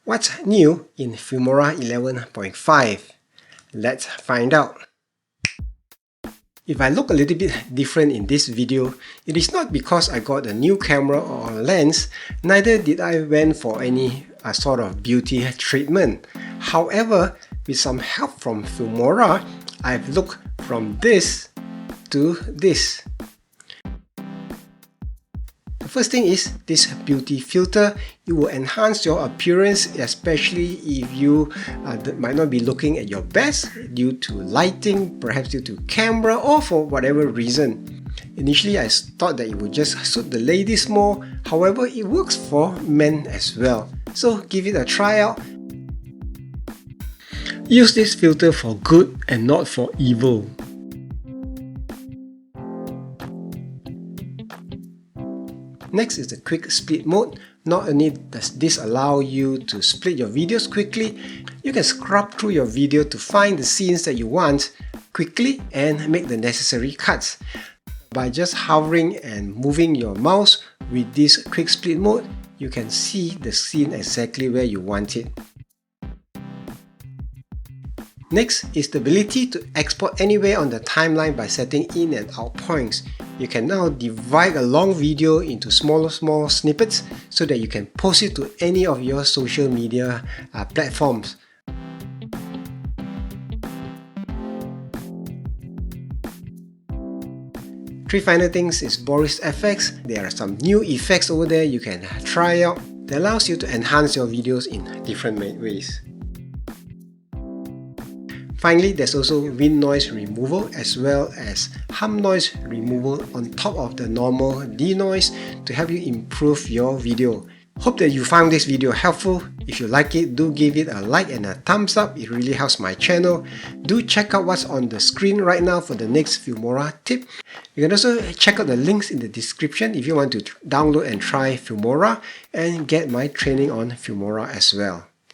What's new in Filmora 11.5? Let's find out. If I look a little bit different in this video, it is not because I got a new camera or lens, neither did I went for any sort of beauty treatment. However, with some help from Filmora, I've looked from this to this. The first thing is this beauty filter. It will enhance your appearance, especially if you might not be looking at your best due to lighting, perhaps due to camera, or for whatever reason. Initially, I thought that it would just suit the ladies more. However, it works for men as well. So give it a try out. Use this filter for good and not for evil. Next is the quick split mode. Not only does this allow you to split your videos quickly, you can scrub through your video to find the scenes that you want quickly and make the necessary cuts. By just hovering and moving your mouse with this quick split mode, you can see the scene exactly where you want it. Next is the ability to export anywhere on the timeline by setting in and out points. You can now divide a long video into small snippets so that you can post it to any of your social media platforms. Three final things is Boris FX. There are some new effects over there you can try out that allows you to enhance your videos in different ways. Finally, there's also wind noise removal as well as hum noise removal on top of the normal denoise to help you improve your video. Hope that you found this video helpful. If you like it, do give it a like and a thumbs up. It really helps my channel. Do check out what's on the screen right now for the next Filmora tip. You can also check out the links in the description if you want to download and try Filmora and get my training on Filmora as well.